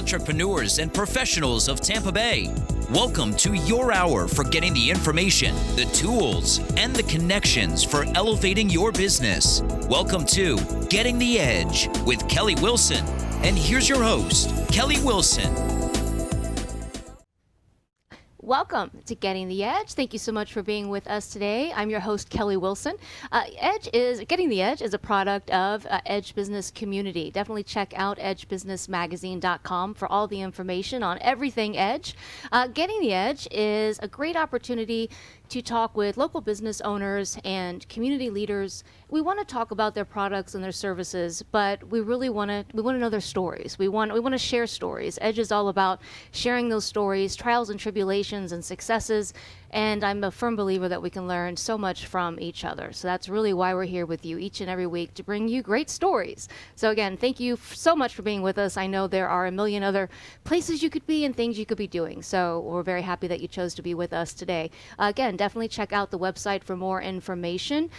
entrepreneurs and professionals of Tampa Bay. Welcome to your hour for getting the information, the tools, and the connections for elevating your business. Welcome to Getting the Edge with Kelly Wilson. And here's your host, Kelly Wilson. Welcome to Getting the Edge. Thank you so much for being with us today. I'm your host, Kelly Wilson. Getting the Edge is a product of Edge Business Community. Definitely check out edgebusinessmagazine.com for all the information on everything Edge. Getting the Edge is a great opportunity to talk with local business owners and community leaders. We want to talk about their products and their services, but we really want to know their stories. We want to share stories. Edge is all about sharing those stories, trials and tribulations and successes, and I'm a firm believer that we can learn so much from each other. So that's really why we're here with you each and every week, to bring you great stories. So again, thank you so much for being with us. I know there are a million other places you could be and things you could be doing. So we're very happy that you chose to be with us today. Again, definitely check out the website for more information.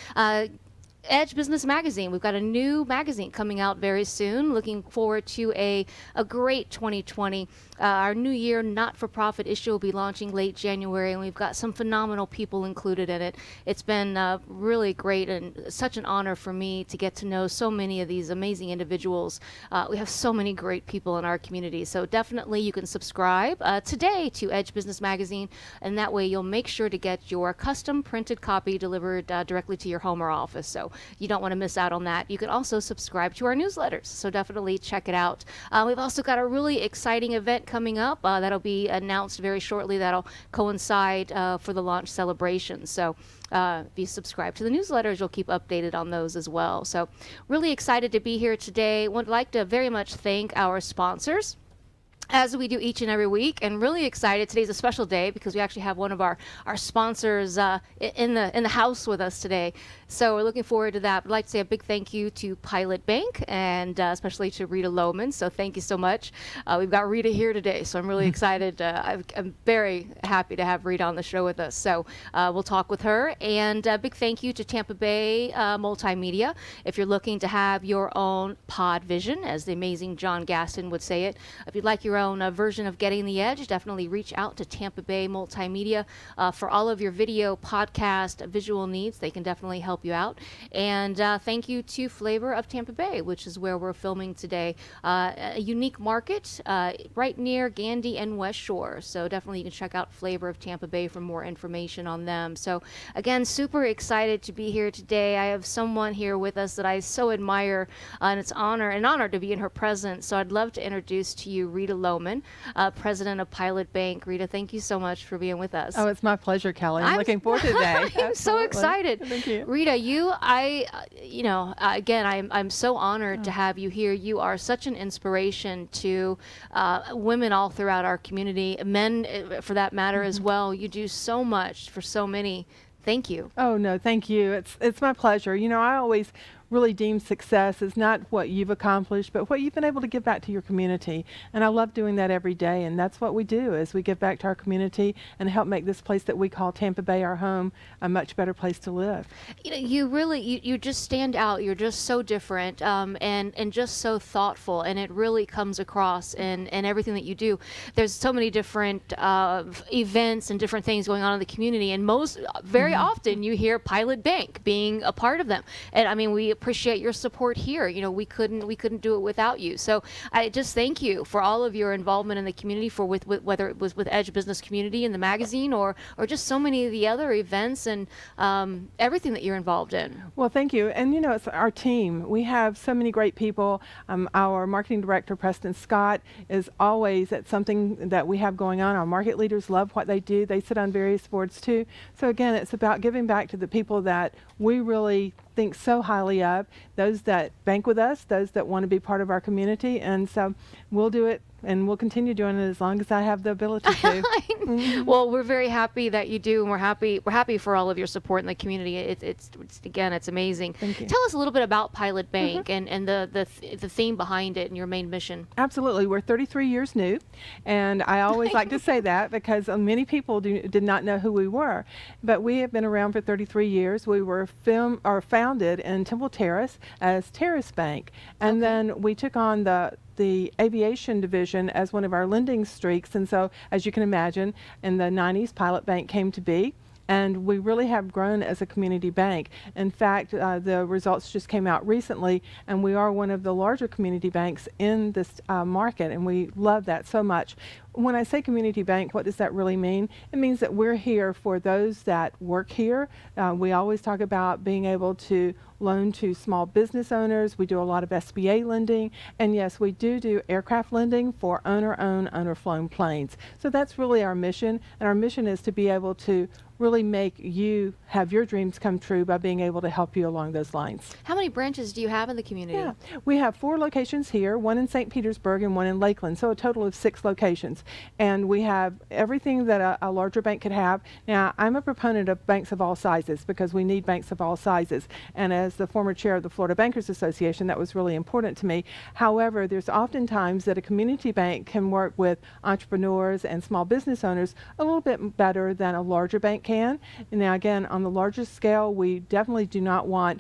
Edge Business Magazine. We've got a new magazine coming out very soon. Looking forward to a great 2020. Our new year not-for-profit issue will be launching late January, and we've got some phenomenal people included in it. It's been really great and such an honor for me to get to know so many of these amazing individuals. We have so many great people in our community, so definitely you can subscribe today to Edge Business Magazine, and that way you'll make sure to get your custom printed copy delivered directly to your home or office. So you don't want to miss out on that. You can also subscribe to our newsletters, so definitely check it out. We've also got a really exciting event coming up that'll be announced very shortly. That'll coincide for the launch celebration. So if you subscribe to the newsletters, you'll keep updated on those as well. So really excited to be here today. Would like to very much thank our sponsors, as we do each and every week, and really excited. Today's a special day because we actually have one of our sponsors in the house with us today. So we're looking forward to that. I'd like to say a big thank you to Pilot Bank and especially to Rita Lowman. So thank you so much. We've got Rita here today, so I'm really excited. I'm very happy to have Rita on the show with us. So we'll talk with her. And a big thank you to Tampa Bay Multimedia. If you're looking to have your own pod vision, as the amazing John Gaston would say it, if you'd like your own version of Getting the Edge, definitely reach out to Tampa Bay Multimedia for all of your video, podcast, visual needs. They can definitely help you out. And thank you to Flavor of Tampa Bay, which is where we're filming today. A unique market right near Gandy and West Shore. So definitely you can check out Flavor of Tampa Bay for more information on them. So again, super excited to be here today. I have someone here with us that I so admire, and it's an honor to be in her presence. So I'd love to introduce to you Rita Lowman, president of Pilot Bank. Rita, thank you so much for being with us. Oh, it's my pleasure, Kelly. I'm looking forward to today. I'm so excited. Thank you. Rita, I'm so honored to have you here. You are such an inspiration to women all throughout our community, men for that matter as well. You do so much for so many. Thank you. Oh, no, thank you. It's my pleasure. You know, I always really deem success is not what you've accomplished, but what you've been able to give back to your community. And I love doing that every day. And that's what we do, is we give back to our community and help make this place that we call Tampa Bay, our home, a much better place to live. You know, you just stand out. You're just so different and just so thoughtful. And it really comes across in everything that you do. There's so many different events and different things going on in the community. And very often you hear Pilot Bank being a part of them. And I mean, we appreciate your support here. You know, we couldn't do it without you. So I just thank you for all of your involvement in the community, whether it was with Edge Business Community and the magazine or just so many of the other events and everything that you're involved in. Well, thank you. And you know, it's our team. We have so many great people. Our marketing director, Preston Scott, is always at something that we have going on. Our market leaders love what they do. They sit on various boards too. So again, it's about giving back to the people that we really think so highly of, those that bank with us, those that want to be part of our community. And so we'll do it, and we'll continue doing it as long as I have the ability to. Well, we're very happy that you do, and we're happy for all of your support in the community. It's amazing. Thank you. Tell us a little bit about Pilot Bank and the theme behind it and your main mission. Absolutely. We're 33 years new, and I always like to say that because many people did not know who we were, but we have been around for 33 years. We were founded in Temple Terrace as NationsBank, and then we took on the the aviation division as one of our lending streaks. And so, as you can imagine, in the 90s, Pilot Bank came to be. And we really have grown as a community bank. In fact, the results just came out recently, and we are one of the larger community banks in this market, and we love that so much. When I say community bank, what does that really mean? It means that we're here for those that work here. We always talk about being able to loan to small business owners. We do a lot of SBA lending. And yes, we do aircraft lending for owner-owned, owner-flown planes. So that's really our mission. And our mission is to be able to really make you have your dreams come true by being able to help you along those lines. How many branches do you have in the community? Yeah, we have 4 locations here, 1 in St. Petersburg and 1 in Lakeland, so a total of 6 locations. And we have everything that a larger bank could have. Now, I'm a proponent of banks of all sizes because we need banks of all sizes. And as the former chair of the Florida Bankers Association, that was really important to me. However, there's oftentimes that a community bank can work with entrepreneurs and small business owners a little bit better than a larger bank can. Now, again, on the largest scale, we definitely do not want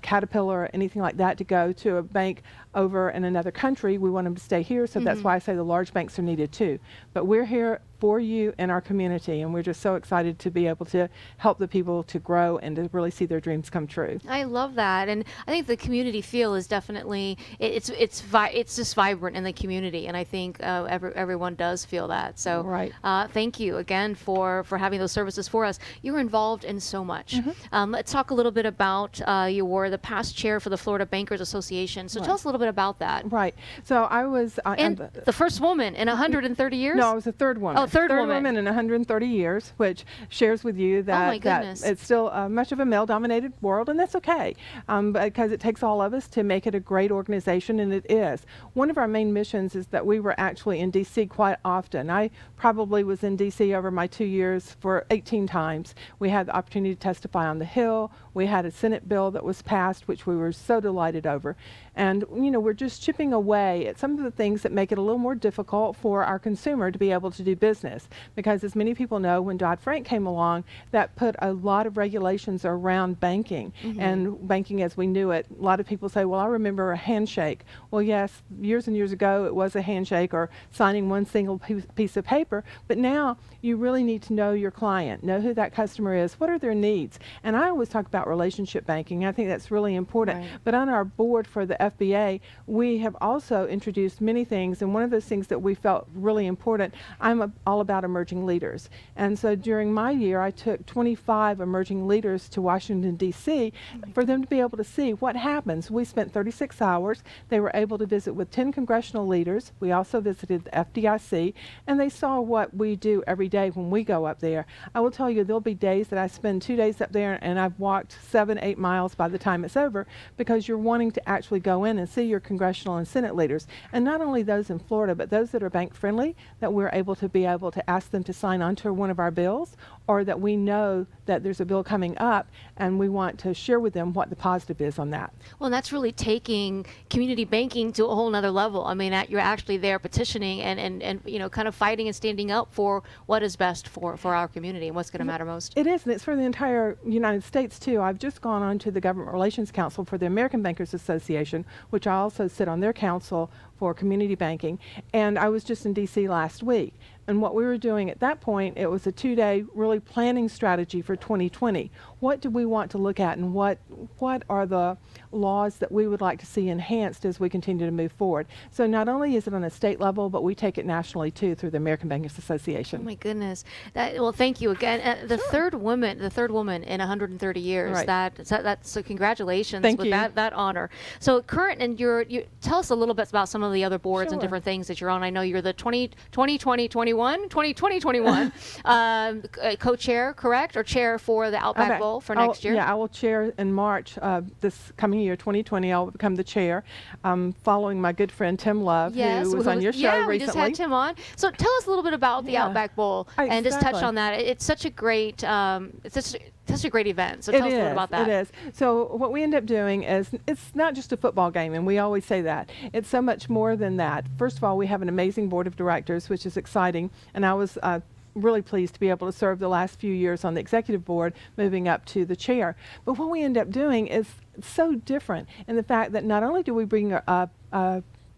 Caterpillar or anything like that to go to a bank over in another country. We want them to stay here, so that's why I say the large banks are needed too. But we're here for you in our community, and we're just so excited to be able to help the people to grow and to really see their dreams come true. I love that, and I think the community feel is definitely it's just vibrant in the community, and I think everyone does feel that. So right. Thank you again for having those services for us. You're involved in so much. Let's talk a little bit about you were the past chair for the Florida Bankers Association. So tell us a little bit about that. Right. So I was and the first woman in 130 years. No, I was the third woman. Oh, third woman in 130 years, which shares with you that, that it's still much of a male-dominated world, and that's okay, because it takes all of us to make it a great organization, and it is. One of our main missions is that we were actually in D.C. quite often. I probably was in D.C. over my 2 years for 18 times. We had the opportunity to testify on the Hill. We had a Senate bill that was passed, which we were so delighted over. And, you know, we're just chipping away at some of the things that make it a little more difficult for our consumer to be able to do business. Because as many people know, when Dodd-Frank came along, that put a lot of regulations around banking. And banking as we knew it, a lot of people say, well, I remember a handshake. Well, yes, years and years ago, it was a handshake or signing one single piece of paper. But now you really need to know your client, know who that customer is, what are their needs. And I always talk about relationship banking. I think that's really important. Right. But on our board for the FBA, we have also introduced many things, and one of those things that we felt really important, I'm all about emerging leaders. And so during my year, I took 25 emerging leaders to Washington, D.C. for them to be able to see what happens. We spent 36 hours. They were able to visit with 10 congressional leaders. We also visited the FDIC, and they saw what we do every day when we go up there. I will tell you, there'll be days that I spend 2 days up there, and I've walked 7-8 miles by the time it's over, because you're wanting to actually go in and see your congressional and Senate leaders, and not only those in Florida, but those that are bank friendly, that we're able to ask them to sign on to one of our bills, or that we know that there's a bill coming up and we want to share with them what the positive is on that. Well, and that's really taking community banking to a whole nother level. I mean, you're actually there petitioning and you know, kind of fighting and standing up for what is best for our community and what's going to matter most. It is, and it's for the entire United States too. I've just gone on to the Government Relations Council for the American Bankers Association, which I also sit on their council for community banking, and I was just in D.C. last week. And what we were doing at that point, it was a 2-day really planning strategy for 2020. What do we want to look at, and what are the laws that we would like to see enhanced as we continue to move forward? So not only is it on a state level, but we take it nationally too through the American Bankers Association. Oh my goodness! Well, thank you again. The third woman in 130 years. Right. That's so congratulations Thank with you. that honor. So current, and you tell us a little bit about some of the other boards Sure. and different things that you're on. I know you're the 2021 co-chair, correct, or chair for the Outback Bowl for next year? Yeah, I will chair in March this coming year, 2020. I'll become the chair, following my good friend Tim Love, who was on your show recently. Yeah, we just had Tim on. So tell us a little bit about the Outback Bowl and just touch on that. It's such a great, such a great event. So tell us a little about that. It is. So what we end up doing is, it's not just a football game, and we always say that. It's so much more than that. First of all, we have an amazing board of directors, which is exciting, and I was really pleased to be able to serve the last few years on the executive board, moving up to the chair. But what we end up doing is so different in the fact that not only do we bring a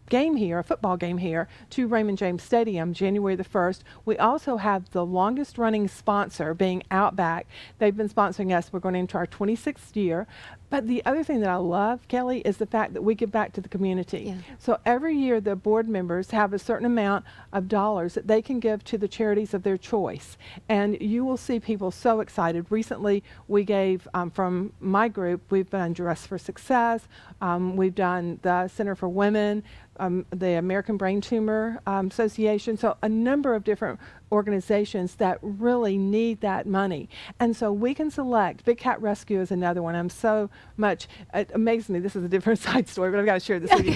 game here, a football game here, to Raymond James Stadium, January the 1st. We also have the longest running sponsor being Outback. They've been sponsoring us. We're going into our 26th year. But the other thing that I love, Kelly, is the fact that we give back to the community. Yeah. So every year the board members have a certain amount of dollars that they can give to the charities of their choice. And you will see people so excited. Recently we gave, from my group, we've done Dress for Success, we've done the Center for Women, the American Brain Tumor Association, so a number of different organizations that really need that money. And so we can select. Big Cat Rescue is another one. I'm so much, it amazes me, this is a different side story, but I've got to share this with you.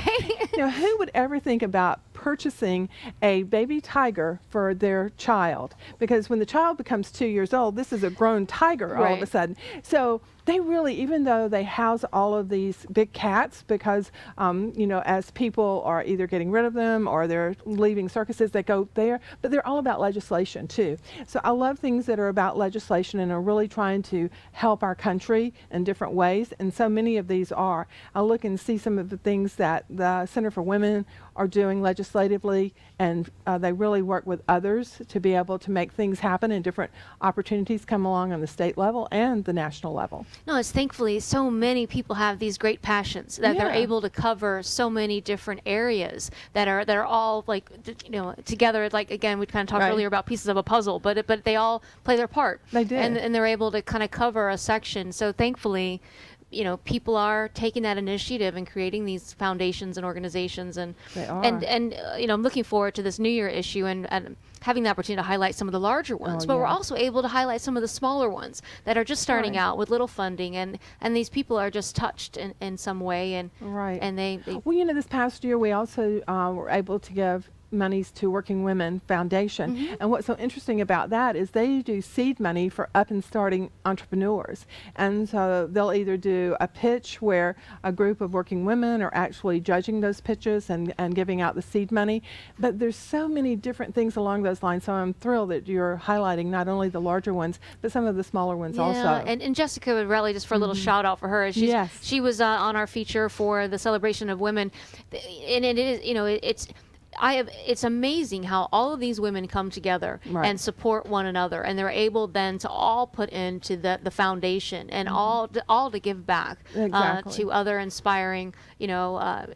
Now, who would ever think about purchasing a baby tiger for their child? Because when the child becomes 2 years old, this is a grown tiger all of a sudden. So they really, even though they house all of these big cats, because, you know, as people are either getting rid of them or they're leaving circuses, they go there, but they're all about legislation too. So I love things that are about legislation and are really trying to help our country in different ways, and so many of these are. I look and see some of the things that the Center for Women are doing legislatively, and they really work with others to be able to make things happen and different opportunities come along on the state level and the national level. No, it's thankfully so many people have these great passions that they're able to cover so many different areas that are all like, you know, together. Like, again, we kind of talked earlier about pieces of a puzzle, but they all play their part. They do, and they're able to kind of cover a section. So thankfully, you know, people are taking that initiative and creating these foundations and organizations, and you know, I'm looking forward to this New Year issue and having the opportunity to highlight some of the larger ones, but we're also able to highlight some of the smaller ones that are just starting out with little funding, and these people are just touched in some way, and and they well, you know, this past year we also were able to give monies to Working Women Foundation. And what's so interesting about that is they do seed money for up and starting entrepreneurs. And so they'll either do a pitch where a group of working women are actually judging those pitches and giving out the seed money. But there's so many different things along those lines. So I'm thrilled that you're highlighting not only the larger ones, but some of the smaller ones also. And Jessica would really, just for a little shout out for her. She was on our feature for the celebration of women. And it is, you know, it's amazing how all of these women come together and support one another, and they're able then to all put into the foundation and all to give back to other inspiring, you know,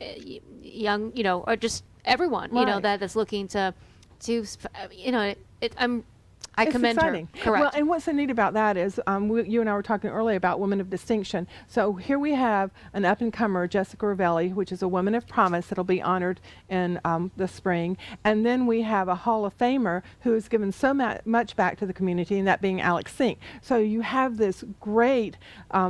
young, you know, or just everyone, you know, that's looking to, you know, I commend exciting. Her. Correct. Well, and what's so neat about that is you and I were talking earlier about women of distinction. So here we have an up-and-comer, Jessica Ravelli, which is a woman of promise that'll be honored in the spring. And then we have a Hall of Famer who has given so much back to the community, and that being Alex Sink. So you have this great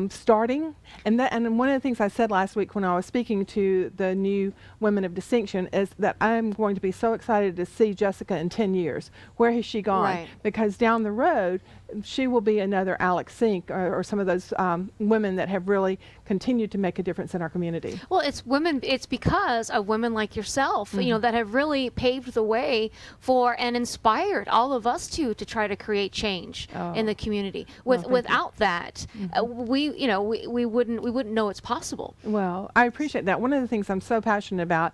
starting. And one of the things I said last week when I was speaking to the new Women of Distinction is that I'm going to be so excited to see Jessica in 10 years. Where has she gone? Because down the road, she will be another Alex Sink or some of those women that have really continued to make a difference in our community. Well, it's women. It's because of women like yourself, you know, that have really paved the way for and inspired all of us to try to create change in the community. Without that, we wouldn't know it's possible. Well, I appreciate that. One of the things I'm so passionate about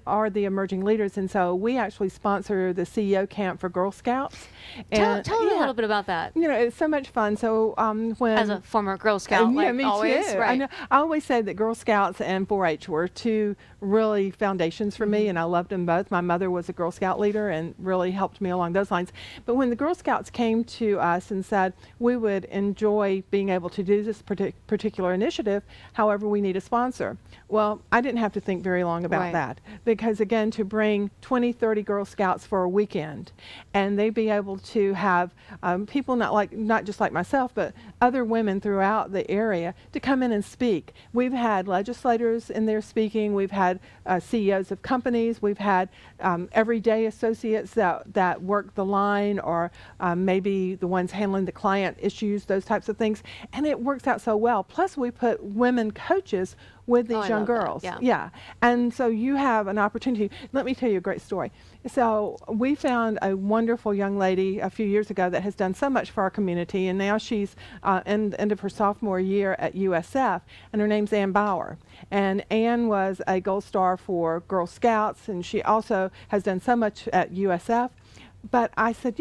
are the emerging leaders, and so we actually sponsor the CEO camp for Girl Scouts. And tell me a little bit about that. You know, it's so much fun. So when as a former Girl Scout, yeah, me always, too. I always say that Girl Scouts and 4-H were two really foundations for me, and I loved them both. My mother was a Girl Scout leader and really helped me along those lines. But when the Girl Scouts came to us and said we would enjoy being able to do this particular initiative, however, we need a sponsor. Well, I didn't have to think very long about that, because again, to bring 20, 30 Girl Scouts for a weekend, and they'd be able to have people not just like myself, but other women throughout the area to come in and speak. We've had legislators in there speaking. We've had CEOs of companies. We've had everyday associates that work the line, or maybe the ones handling the client issues, those types of things. And it works out so well. Plus, we put women coaches with Oh, these I young love that. girls. Yeah. And so you have an opportunity. Let me tell you a great story. So we found a wonderful young lady a few years ago that has done so much for our community, and now she's end of her sophomore year at USF, and her name's Ann Bauer. And Ann was a Gold Star for Girl Scouts, and she also has done so much at USF. But I said,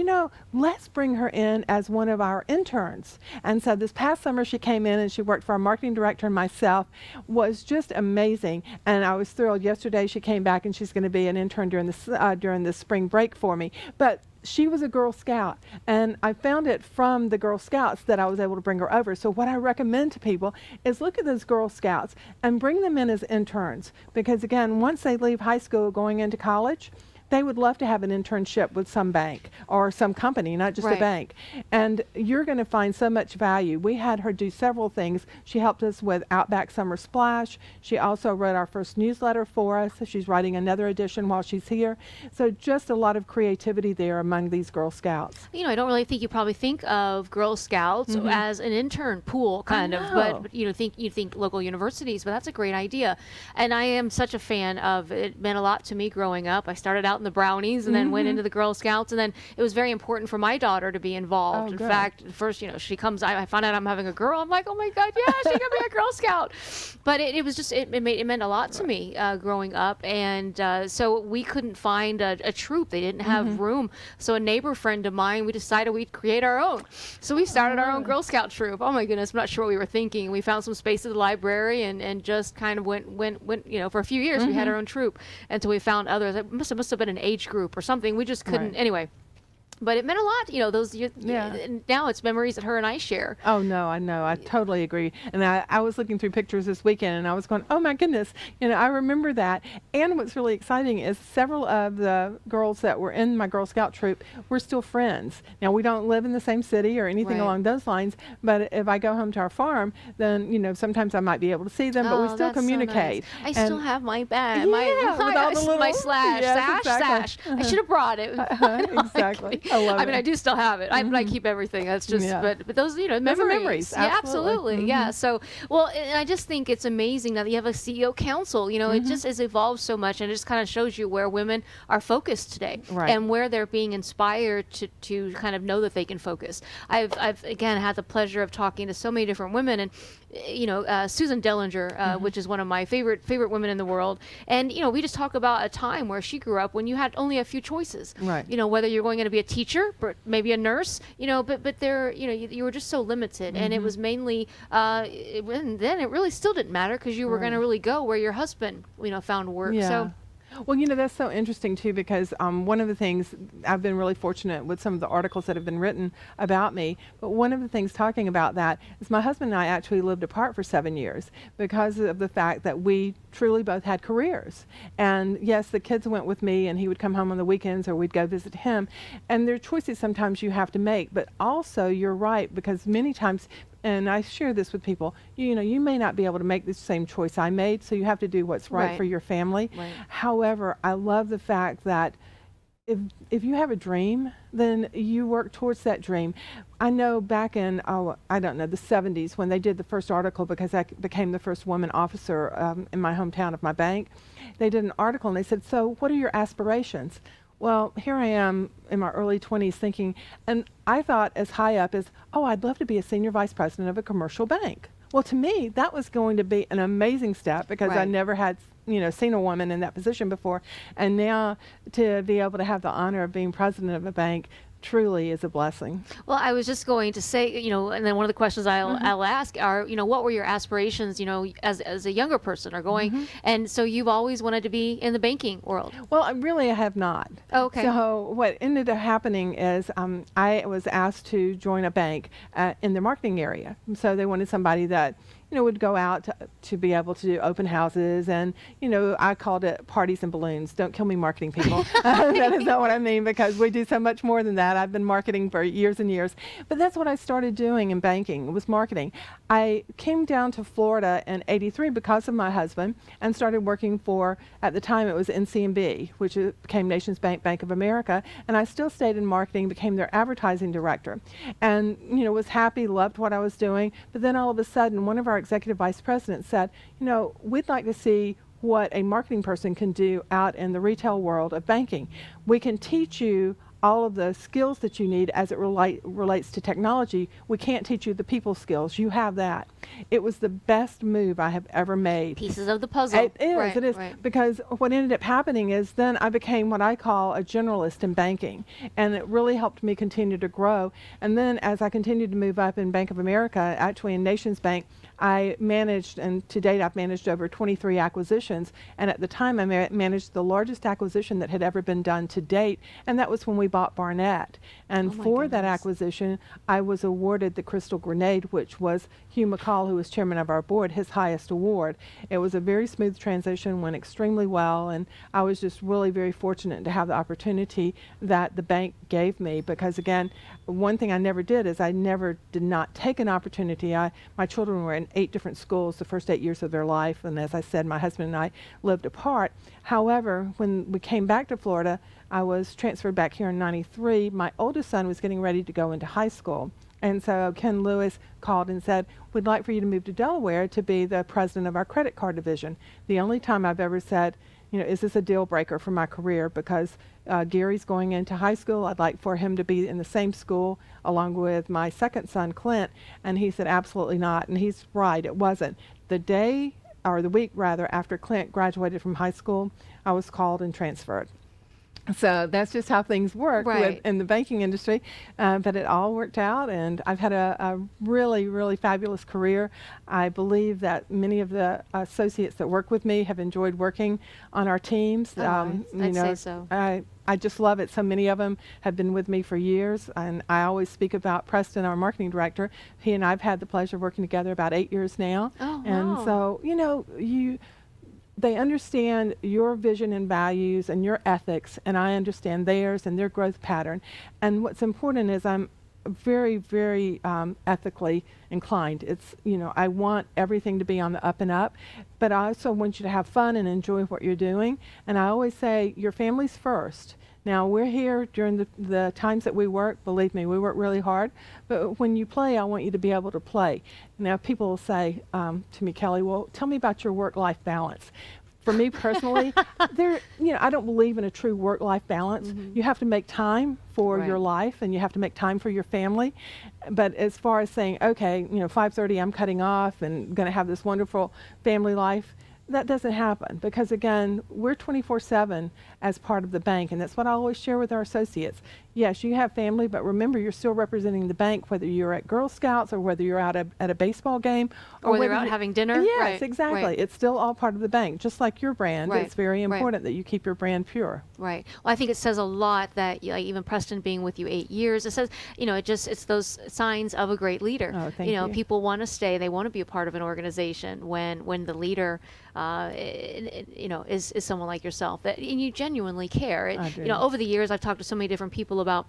let's bring her in as one of our interns. And so this past summer she came in and she worked for our marketing director and myself. Was just amazing. And I was thrilled. Yesterday she came back and she's going to be an intern during the spring break for me. But she was a Girl Scout, and I found it from the Girl Scouts that I was able to bring her over. So what I recommend to people is look at those Girl Scouts and bring them in as interns. Because again, once they leave high school going into college, they would love to have an internship with some bank or some company, not just a bank. And you're going to find so much value. We had her do several things. She helped us with Outback Summer Splash. She also wrote our first newsletter for us. She's writing another edition while she's here. So just a lot of creativity there among these Girl Scouts. I don't really think you probably think of Girl Scouts as an intern pool, kind of, but you think local universities, but that's a great idea. And I am such a fan of it. It meant a lot to me growing up. I started out in the Brownies and then went into the Girl Scouts, and then it was very important for my daughter to be involved. In fact, first, she comes, I find out I'm having a girl, I'm like, oh my God, yeah, she can be a Girl Scout. But it was just, it meant a lot to me growing up, and so we couldn't find a troop. They didn't have room. So a neighbor friend of mine, we decided we'd create our own. So we started our own Girl Scout troop. Oh my goodness, I'm not sure what we were thinking. We found some space at the library and just kind of went, for a few years we had our own troop until we found others. It must have been an age group or something. We just couldn't, anyway. But it meant a lot, those now it's memories that her and I share. Oh, no, I know. I totally agree. And I was looking through pictures this weekend, and I was going, oh, my goodness. I remember that. And what's really exciting is several of the girls that were in my Girl Scout troop were still friends. Now, we don't live in the same city or anything along those lines, but if I go home to our farm, then, sometimes I might be able to see them, but we still communicate. So nice. I still have my bag, my sash. I should have brought it. Exactly. I love it. I do still have it. I keep everything. That's just, but those, memories. Yeah, absolutely. Yeah. So, and I just think it's amazing now that you have a CEO council. It just has evolved so much, and it just kind of shows you where women are focused today, and where they're being inspired to kind of know that they can focus. I've again had the pleasure of talking to so many different women, and Susan Dellinger, which is one of my favorite women in the world, and we just talk about a time where she grew up when you had only a few choices. Whether you're going to be a teacher, but maybe a nurse, but there, you were just so limited, and it was mainly, then it really still didn't matter because you were going to really go where your husband, found work. So. Well, that's so interesting too, because one of the things, I've been really fortunate with some of the articles that have been written about me, but one of the things talking about that is my husband and I actually lived apart for 7 years because of the fact that we truly both had careers. And yes, the kids went with me, and he would come home on the weekends or we'd go visit him. And there are choices sometimes you have to make, but also you're right, because many times, and I share this with people, you may not be able to make the same choice I made, so you have to do what's right for your family. However, I love the fact that if you have a dream, then you work towards that dream. I know back in, the 70s, when they did the first article, because I became the first woman officer in my hometown of my bank, they did an article and they said, so what are your aspirations? Well, here I am in my early 20s thinking, and I thought as high up as, I'd love to be a senior vice president of a commercial bank. Well, to me, that was going to be an amazing step because I never had, seen a woman in that position before. And now to be able to have the honor of being president of a bank truly is a blessing. Well, I was just going to say, and then one of the questions I'll ask are, what were your aspirations, as a younger person or going, and so you've always wanted to be in the banking world? Well, I have not. Oh, okay. So what ended up happening is I was asked to join a bank in the marketing area. So they wanted somebody that would go out to be able to do open houses, and I called it parties and balloons. Don't kill me, marketing people. That is not what I mean, because we do so much more than that. I've been marketing for years and years, but that's what I started doing in banking, was marketing. I came down to Florida in '83 because of my husband, and started working for, at the time it was NCNB, which became NationsBank, Bank of America, and I still stayed in marketing, became their advertising director, and was happy, loved what I was doing. But then all of a sudden, one of our executive vice president, said, you know, we'd like to see what a marketing person can do out in the retail world of banking. We can teach you all of the skills that you need as it relates to technology. We can't teach you the people skills. You have that. It was the best move I have ever made. Pieces of the puzzle. It is. Because what ended up happening is then I became what I call a generalist in banking. And it really helped me continue to grow. And then as I continued to move up in Bank of America, actually in NationsBank, I managed, and to date I've managed over 23 acquisitions, and at the time I managed the largest acquisition that had ever been done to date, and that was when we bought Barnett. And for that acquisition, I was awarded the Crystal Grenade, which was Hugh McCall, who was chairman of our board, his highest award. It was a very smooth transition, went extremely well, and I was just really very fortunate to have the opportunity that the bank gave me, because again, one thing I never did is I never did not take an opportunity. My children were in 8 different schools the first 8 years of their life, and as I said, my husband and I lived apart. However, when we came back to Florida, I was transferred back here in '93. My oldest son was getting ready to go into high school, and so Ken Lewis called and said, we'd like for you to move to Delaware to be the president of our credit card division. The only time I've ever said, you know, is this a deal breaker for my career? Because Gary's going into high school. I'd like for him to be in the same school along with my second son, Clint. And he said, absolutely not. And he's right, it wasn't. The day, or the week rather, after Clint graduated from high school, I was called and transferred. So that's just how things work in the banking industry. But it all worked out, and I've had a really, really fabulous career. I believe that many of the associates that work with me have enjoyed working on our teams. I'd say so. I just love it. So many of them have been with me for years, and I always speak about Preston, our marketing director. He and I have had the pleasure of working together about 8 years now. And so, you know, they understand your vision and values and your ethics, and I understand theirs and their growth pattern. And what's important is I'm very, very ethically inclined. It's, you know, I want everything to be on the up and up, but I also want you to have fun and enjoy what you're doing. And I always say, your family's first. Now, we're here during the times that we work. Believe me, we work really hard. But when you play, I want you to be able to play. Now, people will say to me, Kelly, well, tell me about your work-life balance. For me personally, I don't believe in a true work-life balance. You have to make time for your life, and you have to make time for your family. But as far as saying, okay, 5:30, I'm cutting off and going to have this wonderful family life, that doesn't happen, because again, we're 24/7 as part of the bank, and that's what I always share with our associates. Yes, you have family, but remember, you're still representing the bank, whether you're at Girl Scouts or whether you're out at a baseball game, or they're out having dinner. Yes, exactly. It's still all part of the bank, just like your brand. It's very important that you keep your brand pure. Right. Well, I think it says a lot that even Preston being with you 8 years, it says, it's those signs of a great leader. Oh, thank you. People want to stay. They want to be a part of an organization when the leader, is someone like yourself, and you genuinely care. I do. Over the years, I've talked to so many different people about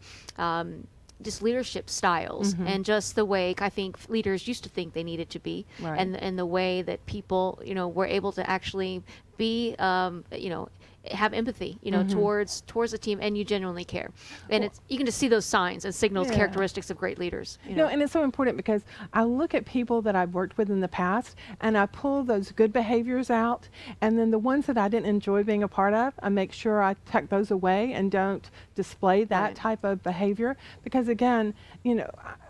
just leadership styles and just the way I think leaders used to think they needed to be, and the way that people, were able to actually be, have empathy, towards the team, and you genuinely care. And you can just see those signs and signals, characteristics of great leaders. And it's so important, because I look at people that I've worked with in the past, and I pull those good behaviors out, and then the ones that I didn't enjoy being a part of, I make sure I tuck those away and don't display that type of behavior. Because again,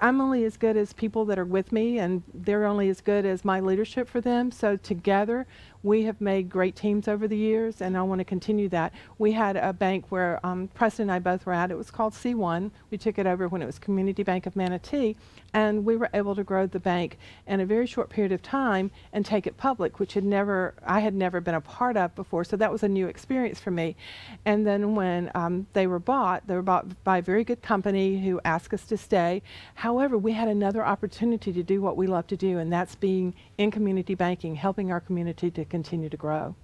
I'm only as good as people that are with me, and they're only as good as my leadership for them. So together, we have made great teams over the years, and I want to continue that. We had a bank where Preston and I both were at. It was called C1. We took it over when it was Community Bank of Manatee, and we were able to grow the bank in a very short period of time and take it public, which I had never been a part of before. So that was a new experience for me. And then when they were bought by a very good company who asked us to stay. However, we had another opportunity to do what we love to do, and that's being in community banking, helping our community to continue to grow.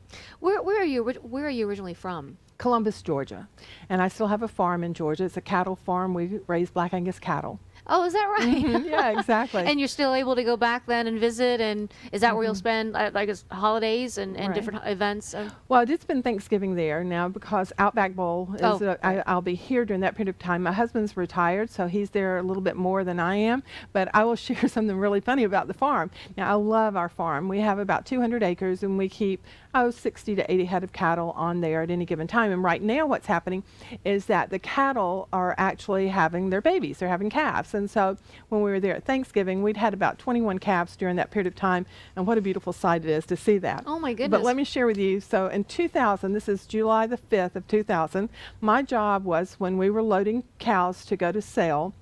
Where are you originally from? Columbus, Georgia. And I still have a farm in Georgia. It's a cattle farm. We raise Black Angus cattle. Oh, is that right? Yeah, exactly. And you're still able to go back then and visit, and is that where you'll spend like holidays and Right. different events? Well, I did spend Thanksgiving there now because Outback Bowl is, Oh, I'll be here during that period of time. My husband's retired, so he's there a little bit more than I am, but I will share something really funny about the farm. Now, I love our farm. We have about 200 acres, and we keep, 60 to 80 head of cattle on there at any given time. And right now what's happening is that the cattle are actually having their babies. They're having calves. And so when we were there at Thanksgiving, we'd had about 21 calves during that period of time, and what a beautiful sight it is to see that. Oh my goodness. But let me share with you, so in 2000, this is July the 5th of 2000, my job was when we were loading cows to go to sale,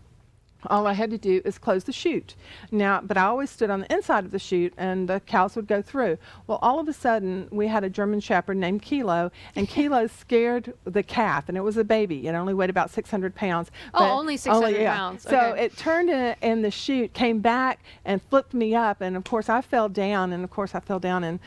all I had to do is close the chute. Now, but I always stood on the inside of the chute and the cows would go through. Well, all of a sudden, we had a German Shepherd named Kilo, and Kilo scared the calf, and it was a baby. It only weighed about 600 pounds. Oh, only 600 pounds. So Okay. it turned in the chute, came back, and flipped me up, and of course I fell down, and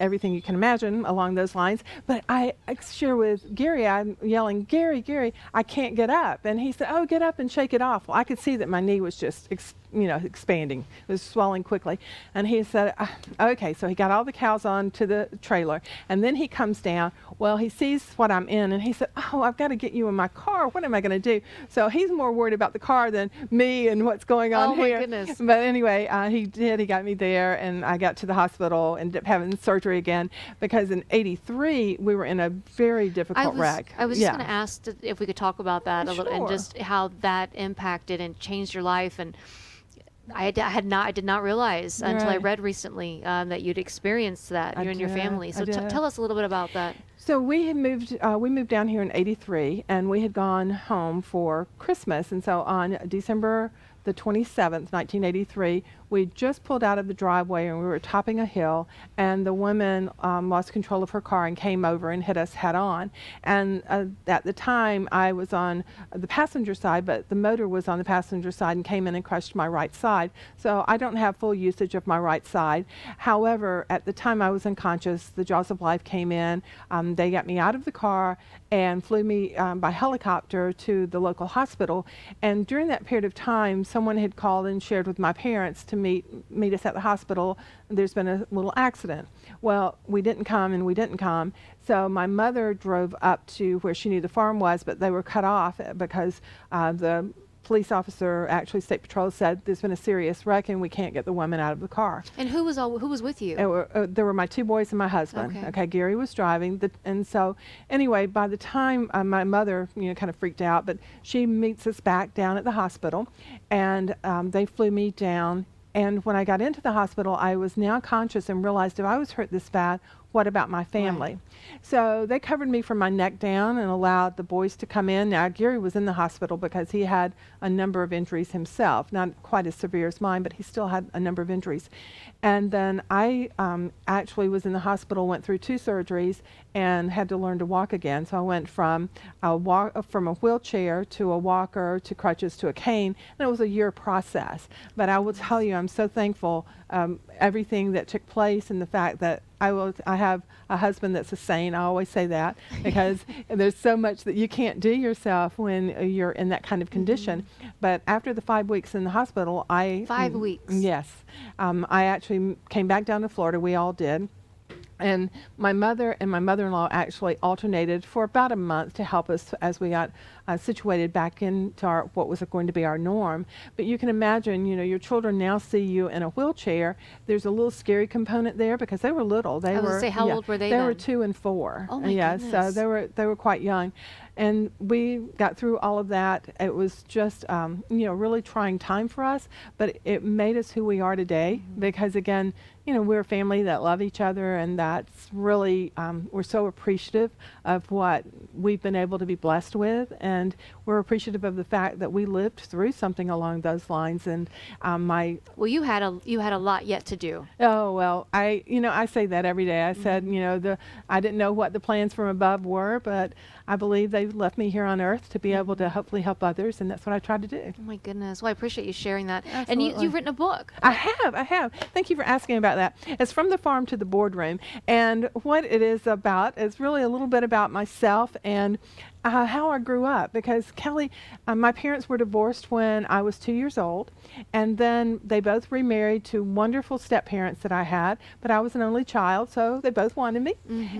everything you can imagine along those lines. But I share with Gary, I'm yelling, Gary, I can't get up. And he said, oh, get up and shake it off. Well, I could see that my knee was just expanding. It was swelling quickly. And he said, okay, so he got all the cows onto the trailer, and then he comes down. Well, he sees what I'm in, and he said, oh, I've got to get you in my car. What am I going to do? So he's more worried about the car than me and what's going on here. Oh, my goodness. But anyway, he got me there, and I got to the hospital and ended up having surgery again, because in '83, we were in a very difficult wreck. I was just going to ask if we could talk about that a little, and Sure. just how that impacted and changed your life. And I did not realize until I Right. read recently that you'd experienced that, you and your family. So tell us a little bit about that. So we had moved down here in '83, and we had gone home for Christmas. And so on December the 27th, 1983, we just pulled out of the driveway, and we were topping a hill, and the woman lost control of her car and came over and hit us head on. And at the time, I was on the passenger side, but the motor was on the passenger side and came in and crushed my right side. So I don't have full usage of my right side. However, at the time I was unconscious, the jaws of life came in. They got me out of the car and flew me by helicopter to the local hospital. And during that period of time, someone had called and shared with my parents to meet us at the hospital. There's been a little accident. Well, we didn't come. So my mother drove up to where she knew the farm was, but they were cut off because the police officer, actually State Patrol, said there's been a serious wreck and we can't get the woman out of the car. And who was with you? There were my two boys and my husband. Okay, Gary was driving. And so anyway, by the time my mother, kind of freaked out, but she meets us back down at the hospital, and they flew me down. And when I got into the hospital, I was now conscious and realized if I was hurt this bad, what about my family? Right. So they covered me from my neck down and allowed the boys to come in. Now, Gary was in the hospital because he had a number of injuries himself, not quite as severe as mine, but he still had a number of injuries. And then I actually was in the hospital, went through 2 surgeries, and had to learn to walk again. So I went from a wheelchair to a walker to crutches to a cane, and it was a year process. But I will tell you, I'm so thankful everything that took place, and the fact that I have a husband that's a saint. I always say that because there's so much that you can't do yourself when you're in that kind of condition. Mm-hmm. But after the 5 weeks in the hospital, 5 weeks? Yes. I actually came back down to Florida. We all did. And my mother and my mother-in-law actually alternated for about a month to help us as we got situated back into what was going to be our norm. But you can imagine, your children now see you in a wheelchair. There's a little scary component there because they were little. I was going to say, how old were they then? They were 2 and 4. Oh my goodness. So they were quite young. And we got through all of that. It was just, really trying time for us, but it made us who we are today. Mm-hmm. Because again, we're a family that love each other, and that's really, we're so appreciative of what we've been able to be blessed with, and we're appreciative of the fact that we lived through something along those lines. And well, you had a lot yet to do. Oh well, I say that every day. I said, I didn't know what the plans from above were, but I believe they've left me here on earth to be able to hopefully help others, and that's what I tried to do. Oh my goodness! Well, I appreciate you sharing that. Absolutely. And you've written a book. I have. Thank you for asking about about that. It's From the Farm to the Boardroom. And what it is about is really a little bit about myself and how I grew up. Because Kelly, my parents were divorced when I was 2 years old. And then they both remarried to wonderful step-parents that I had. But I was an only child, so they both wanted me.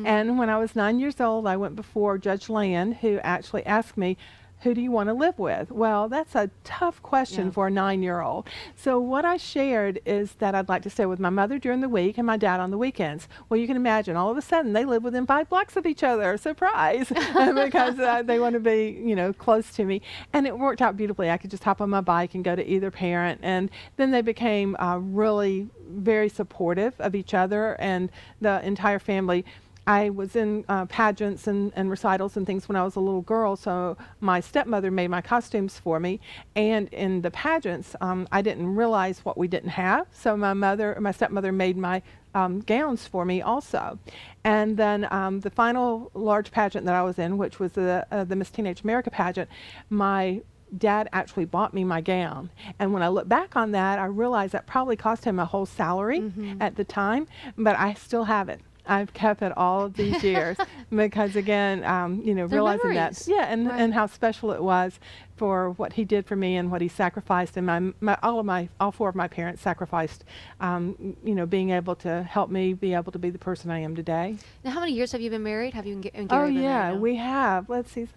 And when I was 9 years old, I went before Judge Land, who actually asked me, who do you want to live with? Well, that's a tough question for a 9-year-old. So what I shared is that I'd like to stay with my mother during the week and my dad on the weekends. Well, you can imagine, all of a sudden, they live within 5 blocks of each other. Surprise! Because they want to be, close to me. And it worked out beautifully. I could just hop on my bike and go to either parent. And then they became really very supportive of each other and the entire family. I was in pageants and recitals and things when I was a little girl, so my stepmother made my costumes for me. And in the pageants, I didn't realize what we didn't have, so my stepmother made my gowns for me also. And then the final large pageant that I was in, which was the Miss Teenage America pageant, my dad actually bought me my gown. And when I look back on that, I realized that probably cost him a whole salary at the time, but I still have it. I've kept it all of these years because, again, realizing memories. that, and how special it was for what he did for me and what he sacrificed, and all 4 of my parents sacrificed, being able to help me be able to be the person I am today. Now, how many years have you been married? Have you and Gary Oh been married yeah, now? we have. Let's see.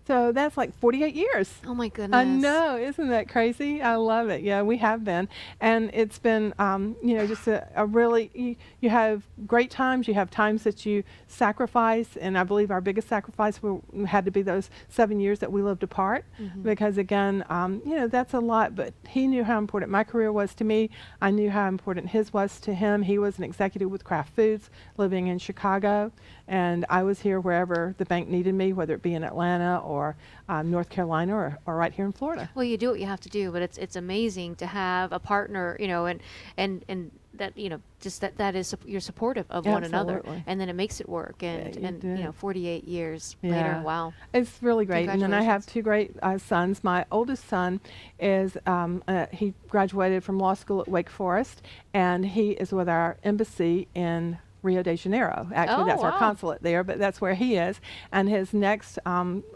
So that's like 48 years. Oh my goodness. I know, isn't that crazy? I love it. Yeah, we have been. And it's been, just a really, you have great times, you have times that you sacrifice, and I believe our biggest sacrifice had to be those 7 years that we lived apart, because again, that's a lot, but he knew how important my career was to me. I knew how important his was to him. He was an executive with Kraft Foods living in Chicago, and I was here wherever the bank needed me, whether it be in Atlanta or North Carolina or right here in Florida. Well, you do what you have to do, but it's amazing to have a partner, and that just that is you're supportive of one another, and then it makes it work. And 48 years later, wow, it's really great. And then I have 2 great sons. My oldest son is he graduated from law school at Wake Forest, and he is with our embassy in Rio de Janeiro. Actually, that's our consulate there, but that's where he is. And his next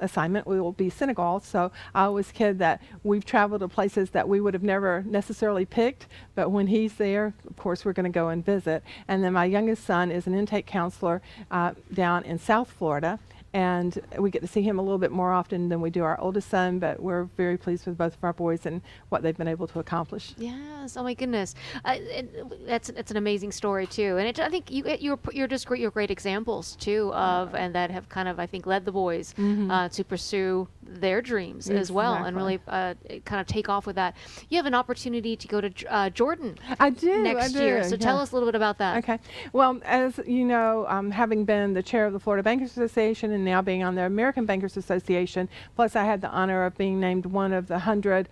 assignment will be Senegal. So I always kid that we've traveled to places that we would have never necessarily picked, but when he's there, of course, we're going to go and visit. And then my youngest son is an intake counselor down in South Florida. And we get to see him a little bit more often than we do our oldest son, but we're very pleased with both of our boys and what they've been able to accomplish. Yes, oh my goodness, it's an amazing story too, and I think you're great examples too of, and that have kind of, I think, led the boys to pursue their dreams as well, and really kind of take off with that. You have an opportunity to go to Jordan. I do next year. So tell us a little bit about that. Okay. Well, as you know, having been the chair of the Florida Bankers Association and now being on the American Bankers Association, plus I had the honor of being named one of the 100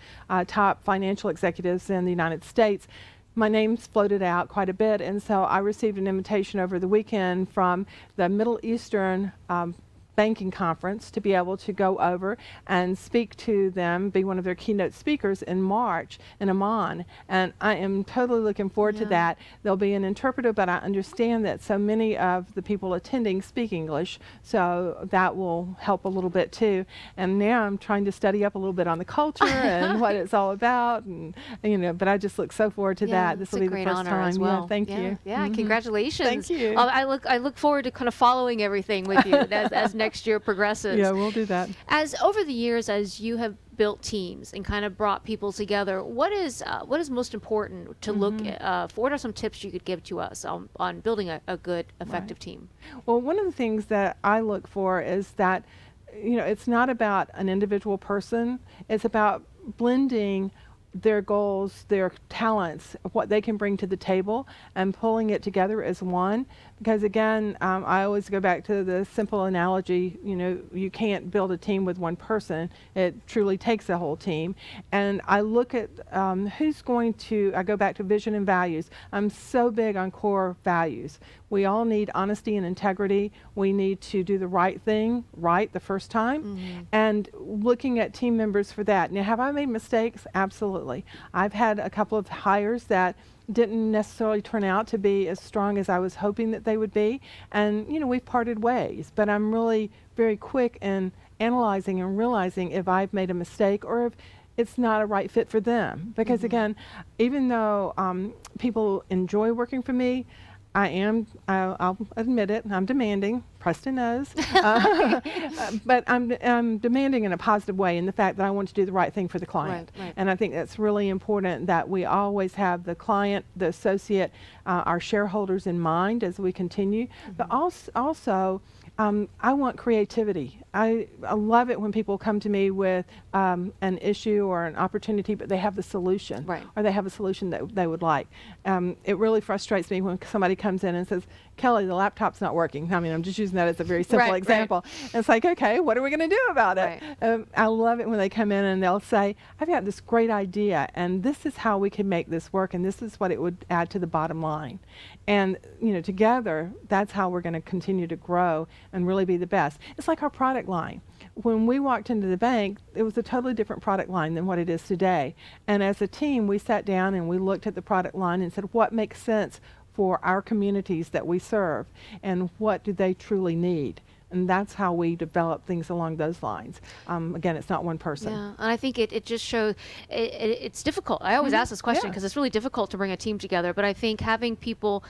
top financial executives in the United States. My name's floated out quite a bit, and so I received an invitation over the weekend from the Middle Eastern banking conference to be able to go over and speak to them, be one of their keynote speakers in March in Amman. And I am totally looking forward to that. There'll be an interpreter, but I understand that so many of the people attending speak English, so that will help a little bit too. And now I'm trying to study up a little bit on the culture and what it's all about, and but I just look so forward to that. This will be the first time. As well. Yeah, thank you. Yeah, congratulations. Thank you. I look forward to kind of following everything with you as next year progresses. Yeah, we'll do that. As over the years, as you have built teams and kind of brought people together, what is most important to look for? What are some tips you could give to us on building a good, effective team? Well, one of the things that I look for is that, it's not about an individual person. It's about blending their goals, their talents, what they can bring to the table, and pulling it together as one. Because again, I always go back to the simple analogy, you can't build a team with one person. It truly takes a whole team. And I look at I go back to vision and values. I'm so big on core values. We all need honesty and integrity. We need to do the right thing right the first time. And looking at team members for that. Now, have I made mistakes? Absolutely. absolutely. I've had a couple of hires that didn't necessarily turn out to be as strong as I was hoping that they would be. And, we've parted ways, but I'm really very quick in analyzing and realizing if I've made a mistake or if it's not a right fit for them. Because again, even though people enjoy working for me, I'll admit it, I'm demanding. Preston knows. But I'm demanding in a positive way in the fact that I want to do the right thing for the client. Right. And I think that's really important that we always have the client, the associate, our shareholders in mind as we continue. But also I want creativity. I love it when people come to me with an issue or an opportunity, but they have the solution, or they have a solution that they would like. It really frustrates me when somebody comes in and says, Kelly, the laptop's not working. I mean, I'm just using that as a very simple example. And it's like, okay, what are we going to do about it? I love it when they come in and they'll say, I've got this great idea, and this is how we can make this work, and this is what it would add to the bottom line. And, together, that's how we're going to continue to grow and really be the best. It's like our product line. When we walked into the bank, it was a totally different product line than what it is today. And as a team, we sat down and we looked at the product line and said, what makes sense for our communities that we serve, and what do they truly need? And that's how we develop things along those lines. Again, it's not one person. Yeah, and I think it just shows it's difficult. I always ask this question because it's really difficult to bring a team together. But I think having people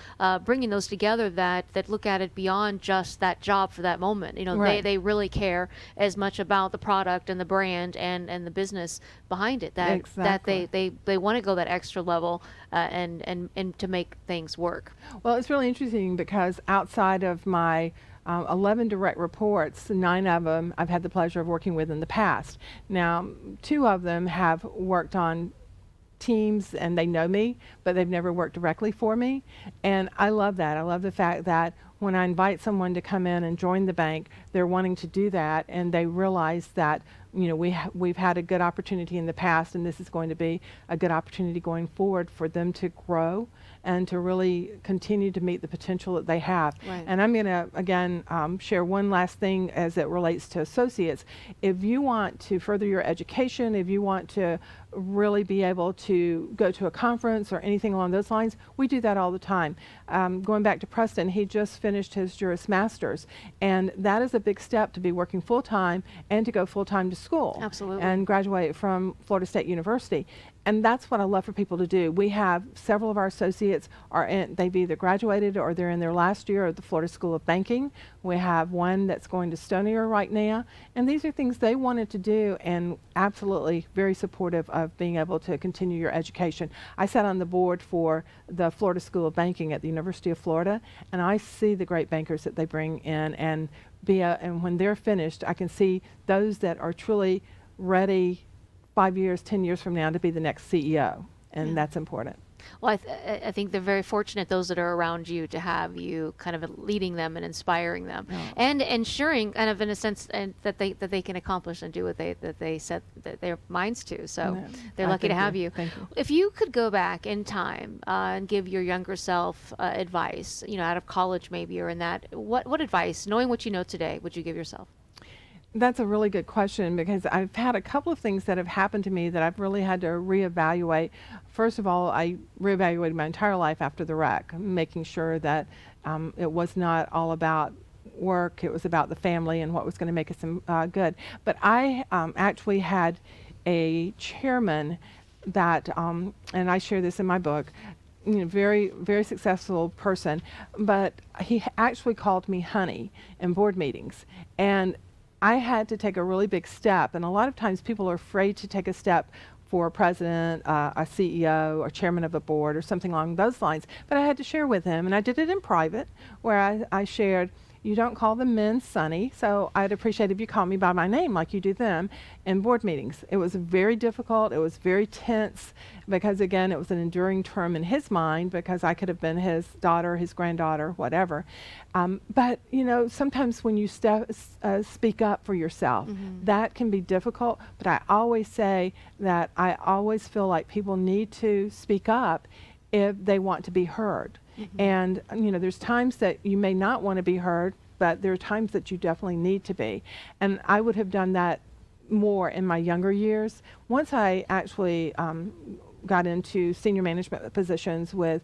bringing those together that look at it beyond just that job for that moment. They really care as much about the product and the brand and the business behind it. That they want to go that extra level and to make things work. Well, it's really interesting because outside of my 11 direct reports, 9 of them I've had the pleasure of working with in the past. Now, 2 of them have worked on teams and they know me, but they've never worked directly for me. And I love that. I love the fact that when I invite someone to come in and join the bank, they're wanting to do that, and they realize that we've had a good opportunity in the past, and this is going to be a good opportunity going forward for them to grow and to really continue to meet the potential that they have. And I'm going to, again, share one last thing as it relates to associates. If you want to further your education, if you want to really be able to go to a conference or anything along those lines, we do that all the time. Going back to Preston, he just finished his Juris Masters, and that is a big step to be working full-time and to go full-time to school. Absolutely. And graduate from Florida State University. And that's what I love for people to do. We have several of our associates they've either graduated or they're in their last year at the Florida School of Banking. We have one that's going to Stonier right now. And these are things they wanted to do, and absolutely very supportive of being able to continue your education. I sat on the board for the Florida School of Banking at the University of Florida, and I see the great bankers that they bring in, and when they're finished, I can see those that are truly ready 5 years, 10 years from now to be the next CEO, and that's important. Well, I think they're very fortunate, those that are around you, to have you kind of leading them and inspiring them, and ensuring, kind of in a sense, that they can accomplish and do what they set their minds to. So they're lucky to have you. Thank you. If you could go back in time and give your younger self advice, out of college maybe, or in that, what advice, knowing what you know today, would you give yourself? That's a really good question, because I've had a couple of things that have happened to me that I've really had to reevaluate. First of all, I reevaluated my entire life after the wreck, making sure that it was not all about work, it was about the family and what was going to make us good. But I actually had a chairman that, and I share this in my book, very, very successful person, but he actually called me honey in board meetings. And I had to take a really big step, and a lot of times people are afraid to take a step for a president, a CEO, or chairman of a board, or something along those lines. But I had to share with him, and I did it in private, where I shared, you don't call the men Sonny, so I'd appreciate if you call me by my name like you do them in board meetings. It was very difficult. It was very tense, because again, it was an enduring term in his mind, because I could have been his daughter, his granddaughter, whatever. But sometimes when you speak up for yourself, that can be difficult. But I always say that I always feel like people need to speak up if they want to be heard. And there's times that you may not want to be heard, but there are times that you definitely need to be. And I would have done that more in my younger years. Once I actually got into senior management positions with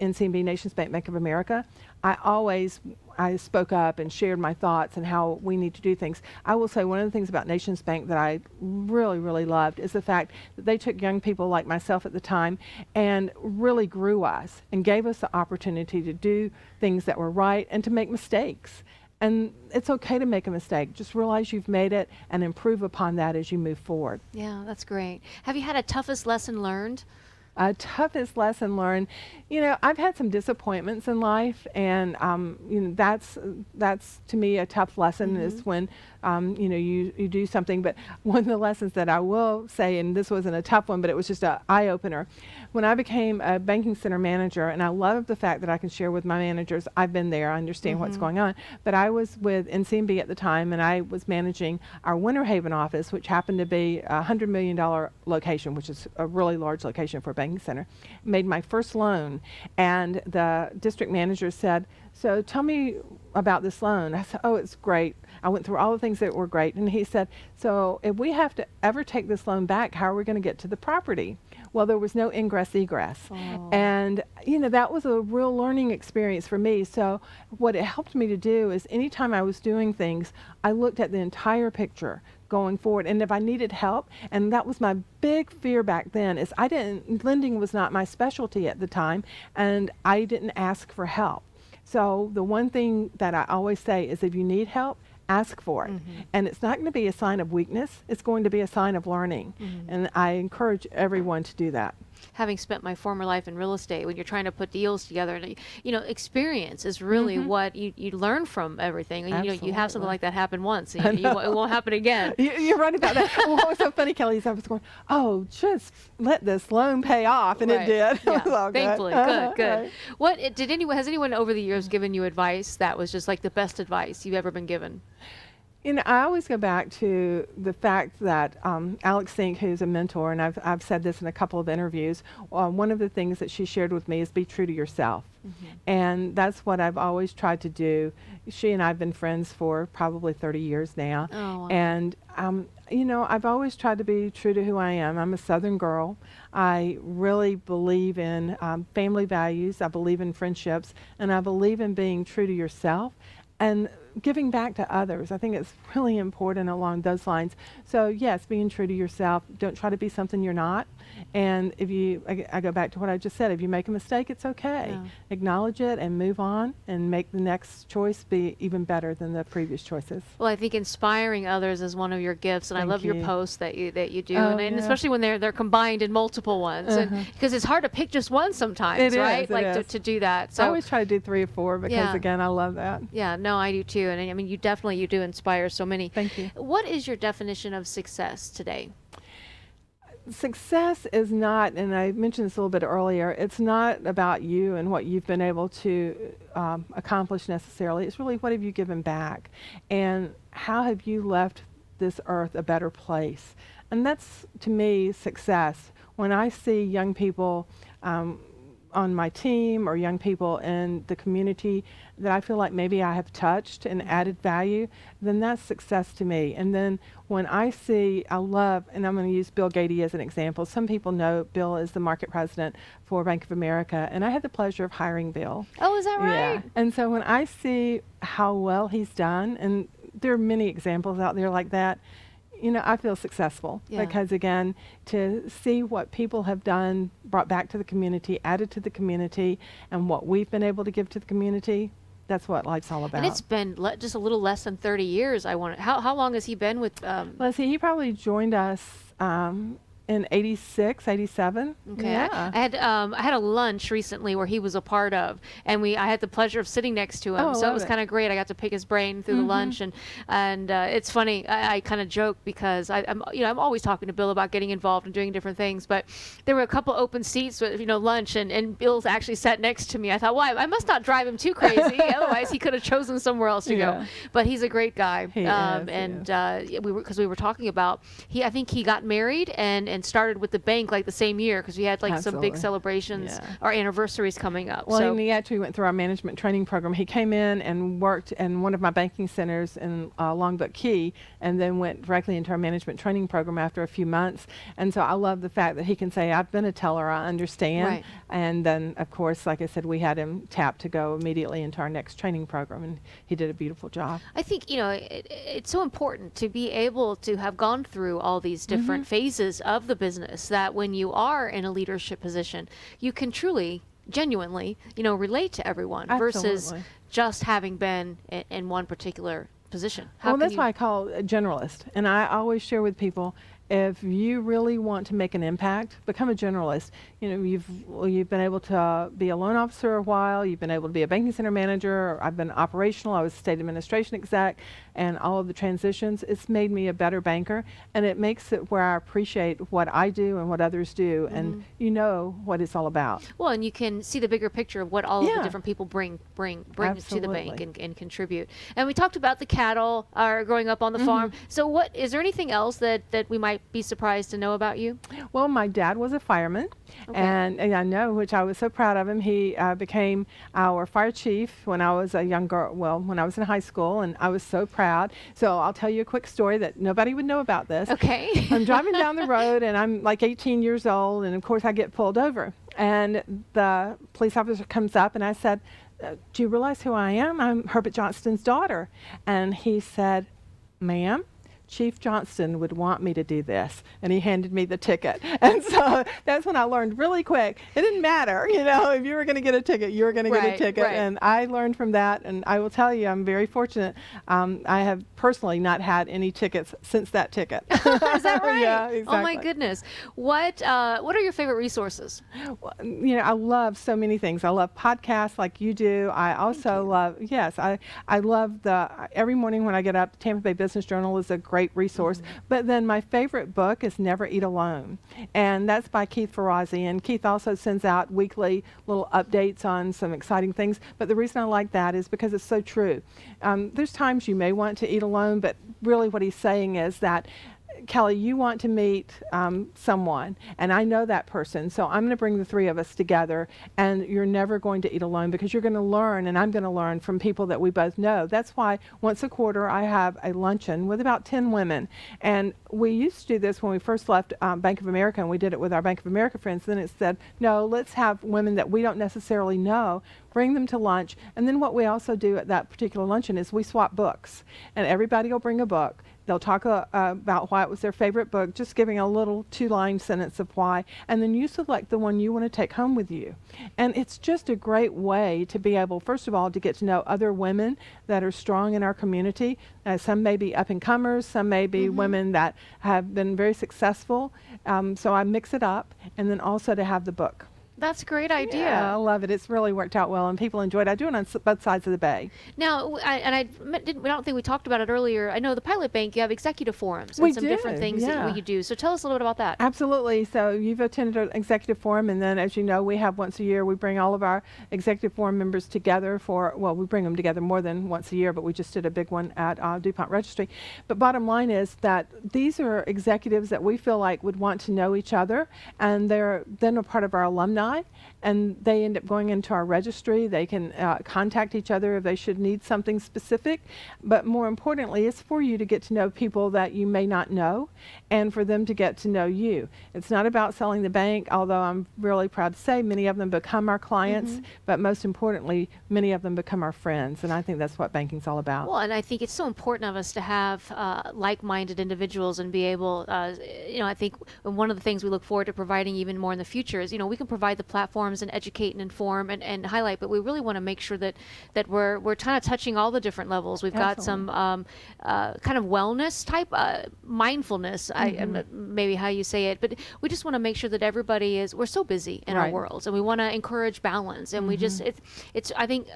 NCB, NationsBank, Bank of America, I spoke up and shared my thoughts and how we need to do things. I will say one of the things about NationsBank that I really, really loved is the fact that they took young people like myself at the time and really grew us and gave us the opportunity to do things that were right and to make mistakes. And it's okay to make a mistake. Just realize you've made it and improve upon that as you move forward. Yeah, that's great. Have you had a toughest lesson learned? Toughest lesson learned, I've had some disappointments in life, and that's to me a tough lesson is when you do something. But one of the lessons that I will say, and this wasn't a tough one, but it was just an eye opener, when I became a banking center manager, and I love the fact that I can share with my managers. I've been there, I understand what's going on, but I was with NCB at the time, and I was managing our Winter Haven office, which happened to be a $100 million location, which is a really large location for a banking center. Made my first loan, and the district manager said, "So tell me about this loan." I said, "Oh, it's great." I went through all the things that were great, and he said, "So if we have to ever take this loan back, how are we going to get to the property?" Well, there was no ingress egress. And that was a real learning experience for me. So what it helped me to do is anytime I was doing things, I looked at the entire picture going forward. And if I needed help, and that was my big fear back then, is lending was not my specialty at the time, and I didn't ask for help. So the one thing that I always say is if you need help, ask for it. And it's not going to be a sign of weakness. It's going to be a sign of learning. And I encourage everyone to do that. Having spent my former life in real estate, when you're trying to put deals together, and experience is really what you learn from everything. You have something like that happen once, and it won't happen again. You're right about that. What was so funny, Kelly, is I was going, "Oh, just let this loan pay off," and it did. Yeah. It was all Thankfully, good. good. Right. Has anyone over the years given you advice that was just like the best advice you've ever been given? I always go back to the fact that Alex Sink, who's a mentor, and I've said this in a couple of interviews, one of the things that she shared with me is be true to yourself. And that's what I've always tried to do. She and I have been friends for probably 30 years now. Oh, wow. And, I've always tried to be true to who I am. I'm a Southern girl. I really believe in family values. I believe in friendships. And I believe in being true to yourself and giving back to others. I think it's really important along those lines. So yes, being true to yourself. Don't try to be something you're not. And I go back to what I just said, if you make a mistake, it's okay. Yeah. Acknowledge it and move on and make the next choice be even better than the previous choices. Well, I think inspiring others is one of your gifts, and I love your posts that you do, and especially when they're combined in multiple ones, and because it's hard to pick just one sometimes, right? To do that. So I always try to do 3 or 4 because again, I love that. Yeah, no, I do too, and I mean, you do inspire so many. Thank you. What is your definition of success today? Success is not, and I mentioned this a little bit earlier, it's not about you and what you've been able to accomplish necessarily. It's really what have you given back, and how have you left this earth a better place. And that's, to me, success. When I see young people on my team or young people in the community that I feel like maybe I have touched and added value, then that's success to me. And then when I love, and I'm going to use Bill Gady as an example. Some people know Bill is the market president for Bank of America, and I had the pleasure of hiring Bill. Oh, is that right? Yeah. And so when I see how well he's done, and there are many examples out there like that, I feel successful because, again, to see what people have done, brought back to the community, added to the community, and what we've been able to give to the community, that's what life's all about. And it's been just a little less than 30 years. How long has he been with? Let's see, he probably joined us in 86, 87. Okay. Yeah. I had a lunch recently where he was a part of, and I had the pleasure of sitting next to him. So it was kind of great. I got to pick his brain through the lunch, and it's funny. I kind of joke because I'm always talking to Bill about getting involved and doing different things, but there were a couple open seats with lunch, and Bill's actually sat next to me. I thought, well, I must not drive him too crazy, otherwise he could have chosen somewhere else to go. But he's a great guy. He is. We were talking about I think he got married and and started with the bank like the same year because we had like some big Absolutely. celebrations Yeah. or anniversaries coming up. Well, so and he actually went through our management training program. He came in and worked in one of my banking centers in Longboat Key, and then went directly into our management training program after a few months. And so I love the fact that he can say, I've been a teller, I understand. Right. And then, of course, like I said, we had him tapped to go immediately into our next training program, and he did a beautiful job. I think, it's so important to be able to have gone through all these different phases of the business that when you are in a leadership position, you can truly, genuinely, relate to everyone versus Absolutely. just having been in one particular position. Well, that's why I call it a generalist. And I always share with people, if you really want to make an impact, become a generalist. You've been able to be a loan officer a while, you've been able to be a banking center manager, I've been operational, I was state administration exec, and all of the transitions. It's made me a better banker, and it makes it where I appreciate what I do and what others do, and you know what it's all about. Well, and you can see the bigger picture of what all of the Yeah. different people bring to the bank Absolutely. and contribute. And we talked about the cattle growing up on the farm. So is there anything else that we might be surprised to know about you? Well, my dad was a fireman, and I know, which I was so proud of him. He became our fire chief when I was a young girl, when I was in high school, and I was so proud. So I'll tell you a quick story that nobody would know about this. Okay. I'm driving down the road, and I'm like 18 years old, and of course I get pulled over. And the police officer comes up, and I said, do you realize who I am? I'm Herbert Johnston's daughter. And he said, ma'am, Chief Johnston would want me to do this. And he handed me the ticket. And so that's when I learned really quick. It didn't matter, if you were going to get a ticket, you were going to get a ticket. Right. And I learned from that. And I will tell you, I'm very fortunate. I have personally not had any tickets since that ticket. Is that right? Yeah, exactly. Oh my goodness. What are your favorite resources? Well, I love so many things. I love podcasts like you do. I also love, I love every morning when I get up, the Tampa Bay Business Journal is a great resource. But then my favorite book is Never Eat Alone. And that's by Keith Ferrazzi. And Keith also sends out weekly little updates on some exciting things. But the reason I like that is because it's so true. There's times you may want to eat alone, but really what he's saying is that Kelly, you want to meet someone, and I know that person, so I'm going to bring the three of us together, and you're never going to eat alone because you're going to learn, and I'm going to learn from people that we both know. That's why once a quarter I have a luncheon with about 10 women, and we used to do this when we first left Bank of America, and we did it with our Bank of America friends. Then it said, no, let's have women that we don't necessarily know, bring them to lunch, and then what we also do at that particular luncheon is we swap books, and everybody will bring a book. They'll talk about why it was their favorite book, just giving a little 2-line sentence of why, and then you select the one you want to take home with you. And it's just a great way to be able, first of all, to get to know other women that are strong in our community. Some may be up-and-comers, some may be women that have been very successful. So I mix it up, and then also to have the book. That's a great idea. Yeah, I love it. It's really worked out well, and people enjoy it. I do it on both sides of the bay. Now, I don't think we talked about it earlier. I know the Pilot Bank, you have executive forums We and some different do, things yeah. that you do. So tell us a little bit about that. Absolutely. So you've attended an executive forum, and then as you know, we have once a year, we bring all of our executive forum members together we bring them together more than once a year, but we just did a big one at DuPont Registry. But bottom line is that these are executives that we feel like would want to know each other, and they're then a part of our alumni, and they end up going into our registry. They can contact each other if they should need something specific. But more importantly, it's for you to get to know people that you may not know, and for them to get to know you. It's not about selling the bank, although I'm really proud to say many of them become our clients, but most importantly, many of them become our friends, and I think that's what banking's all about. Well, and I think it's so important of us to have like-minded individuals and be able, I think one of the things we look forward to providing even more in the future is, we can provide the platforms and educate and inform and highlight, but we really want to make sure that we're kind of touching all the different levels. We've got some kind of wellness type mindfulness, maybe how you say it, but we just want to make sure that we're so busy in our worlds, and we want to encourage balance, and we just I think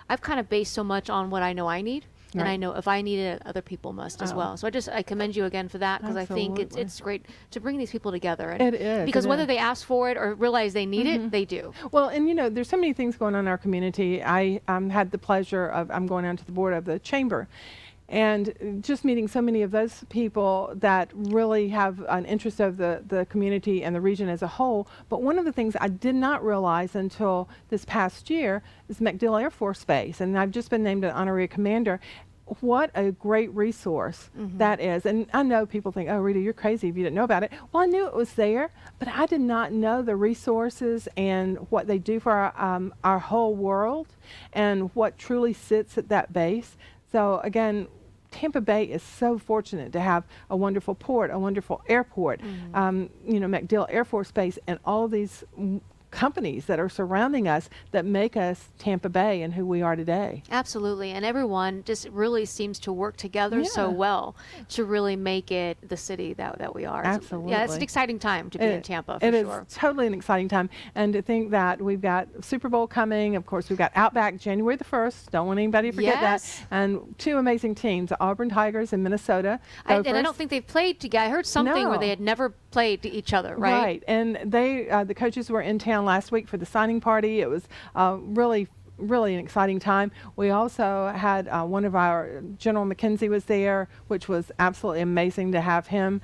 I've kind of based so much on what I know I need. And I know if I need it, other people must as well. So I commend you again for that, because I think it's great to bring these people together. And it is. Because whether they ask for it or realize they need it, they do. Well, and there's so many things going on in our community. I had the pleasure of, I'm going on to the board of the chamber. And just meeting so many of those people that really have an interest of the community and the region as a whole. But one of the things I did not realize until this past year is MacDill Air Force Base. And I've just been named an honorary commander. What a great resource that is. And I know people think, oh, Rita, you're crazy if you didn't know about it. Well, I knew it was there, but I did not know the resources and what they do for our whole world and what truly sits at that base. So again, Tampa Bay is so fortunate to have a wonderful port, a wonderful airport, MacDill Air Force Base, and all of these companies that are surrounding us that make us Tampa Bay and who we are today. Absolutely, and everyone just really seems to work together so well to really make it the city that we are. Absolutely. Yeah, it's an exciting time to be in Tampa, for sure. It is totally an exciting time. And to think that we've got Super Bowl coming, of course, we've got Outback January the 1st. Don't want anybody to forget that. And two amazing teams, the Auburn Tigers and Minnesota. And I don't think they've played together. I heard something where they had never played to each other, right? Right, and they, the coaches were in town last week for the signing party. It was really an exciting time. We also had one of our, General McKenzie was there, which was absolutely amazing to have him.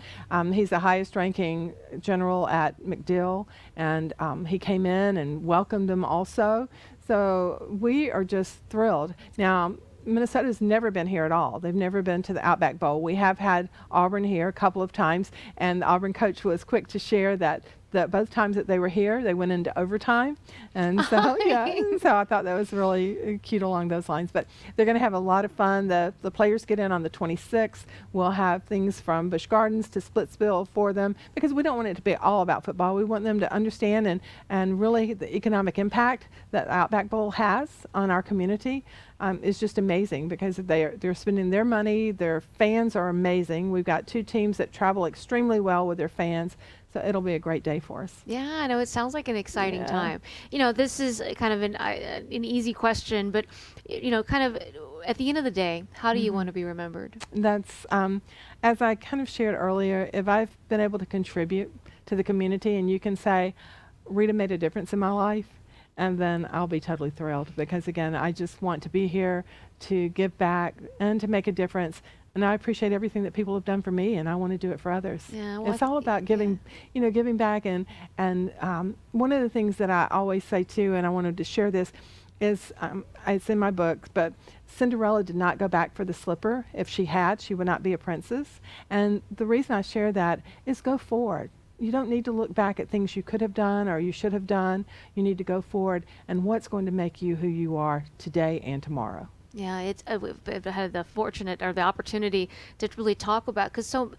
He's the highest ranking general at MacDill, and he came in and welcomed them also. So we are just thrilled. Now, Minnesota's never been here at all. They've never been to the Outback Bowl. We have had Auburn here a couple of times, and the Auburn coach was quick to share that both times that they were here, they went into overtime. And so, so I thought that was really cute along those lines. But they're going to have a lot of fun. The players get in on the 26th. We'll have things from Busch Gardens to Splitsville for them, because we don't want it to be all about football. We want them to understand and really the economic impact that Outback Bowl has on our community is just amazing, because they're spending their money. Their fans are amazing. We've got two teams that travel extremely well with their fans. So it'll be a great day for us. Yeah, I know. It sounds like an exciting time. You know, this is kind of an easy question, but, you know, kind of at the end of the day, how do you want to be remembered? That's, as I kind of shared earlier, if I've been able to contribute to the community and you can say, Rita made a difference in my life, and then I'll be totally thrilled, because again, I just want to be here to give back and to make a difference. And I appreciate everything that people have done for me, and I want to do it for others. Yeah, well, it's all about giving, giving back. And one of the things that I always say too, and I wanted to share this, is it's in my book, but Cinderella did not go back for the slipper. If she had, she would not be a princess. And the reason I share that is go forward. You don't need to look back at things you could have done or you should have done. You need to go forward and what's going to make you who you are today and tomorrow. Yeah, it's we've had the fortunate or the opportunity to really talk about, because so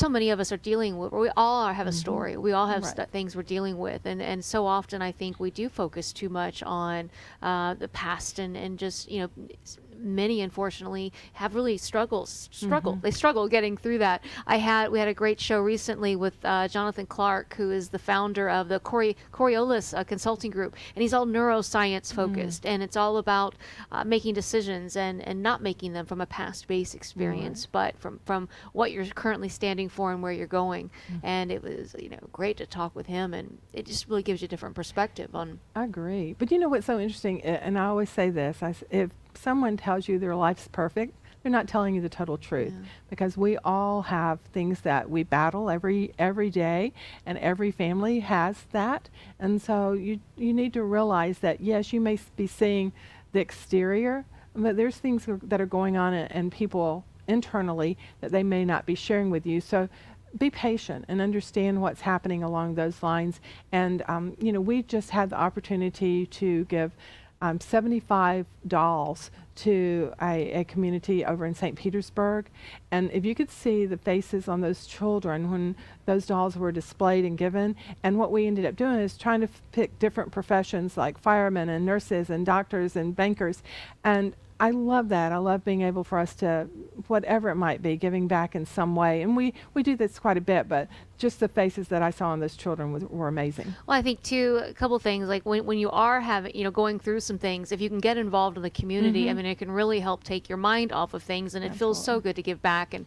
many of us are dealing with, we all have a story. We all have things we're dealing with. And so often I think we do focus too much on the past and just, many unfortunately have really struggled. They struggle getting through that. We had a great show recently with Jonathan Clark, who is the founder of the Coriolis Consulting Group, and he's all neuroscience focused, and it's all about making decisions and not making them from a past-based experience, but from what you're currently standing for and where you're going. And it was great to talk with him, and it just really gives you a different perspective on. I agree, but you know what's so interesting, and I always say this: if someone tells you their life's perfect, they're not telling you the total truth, because we all have things that we battle every day, and every family has that. And so you need to realize that, yes, you may be seeing the exterior, but there's things that are going on and people internally that they may not be sharing with you. So be patient and understand what's happening along those lines. And we just had the opportunity to give 75 dolls to a community over in St. Petersburg. And if you could see the faces on those children when those dolls were displayed and given, and what we ended up doing is trying to pick different professions like firemen and nurses and doctors and bankers. And I love that. I love being able for us to, whatever it might be, giving back in some way. And we do this quite a bit, but just the faces that I saw on those children were amazing. Well, I think too, a couple things, like when you are having, going through some things, if you can get involved in the community, I mean, it can really help take your mind off of things, and it feels so good to give back. And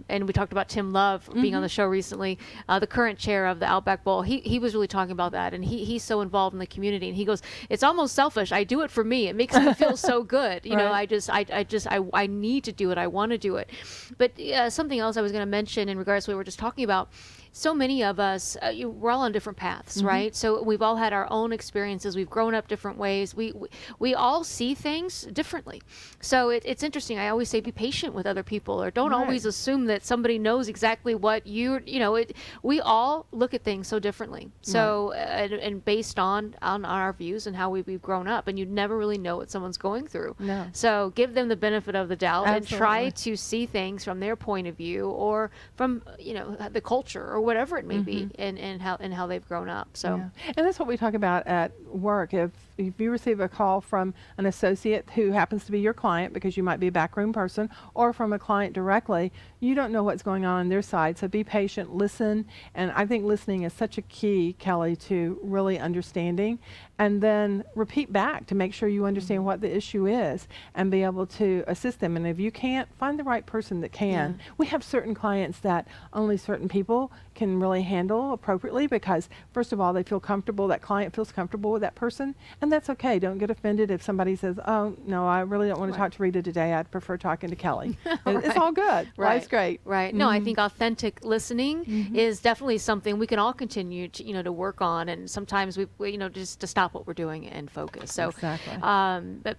we talked about Tim Love being on the show recently, the current chair of the Outback Bowl. He was really talking about that, and he's so involved in the community, and he goes, it's almost selfish. I do it for me. It makes me feel so good. You know, I need to do it. I want to do it. But something else I was going to mention in regards to what we were just talking about, so many of us, we're all on different paths, right? So we've all had our own experiences. We've grown up different ways. We all see things differently. So it's interesting. I always say be patient with other people, or don't always assume that somebody knows exactly what we all look at things so differently. So, and based on our views and how we've grown up, and you never really know what someone's going through. No. So give them the benefit of the doubt and try to see things from their point of view, or from, the culture, or whatever it may be, and how they've grown up. So, and that's what we talk about at work. If you receive a call from an associate who happens to be your client, because you might be a backroom person, or from a client directly, you don't know what's going on their side. So be patient, listen. And I think listening is such a key, Kelly, to really understanding, and then repeat back to make sure you understand what the issue is and be able to assist them. And if you can't, find the right person that can. We have certain clients that only certain people can really handle appropriately, because first of all, they feel comfortable, that client feels comfortable with that person, and that's okay. Don't get offended if somebody says, oh no, I really don't want to talk to Rita today, I'd prefer talking to Kelly. It's all good. Life's great. Right. No, I think authentic listening is definitely something we can all continue to work on, and sometimes we just to stop what we're doing and focus. So exactly. But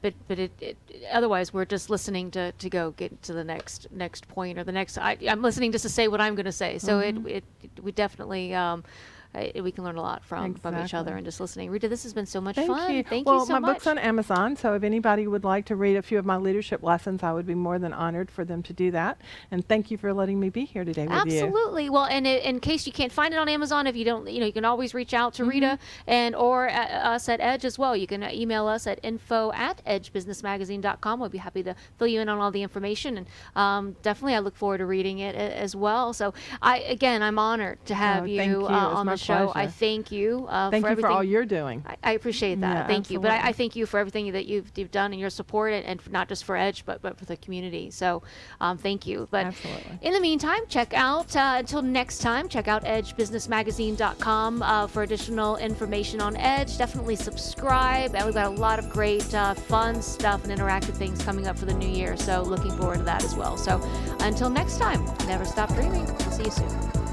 otherwise we're just listening to go get to the next point, or the next. I'm listening just to say what I'm going to say. So we definitely we can learn a lot from each other and just listening. Rita, this has been so much fun. Thank you so much. Well, my book's on Amazon, so if anybody would like to read a few of my leadership lessons, I would be more than honored for them to do that. And thank you for letting me be here today with you. Absolutely. Well, and in case you can't find it on Amazon, if you don't, you can always reach out to Rita or us at Edge as well. You can email us at info@edgebusinessmagazine.com. We'll be happy to fill you in on all the information, and definitely I look forward to reading it as well. So I'm honored to have you on the show. I thank you thank for you for all you're doing. I appreciate that. Yeah, thank you. But absolutely. I thank you for everything that you've done and your support, and not just for Edge, but for the community. So thank you. But absolutely. In the meantime, check out, until next time, check out edgebusinessmagazine.com for additional information on Edge. Definitely subscribe. And we've got a lot of great fun stuff and interactive things coming up for the new year. So looking forward to that as well. So until next time, never stop dreaming. We'll see you soon.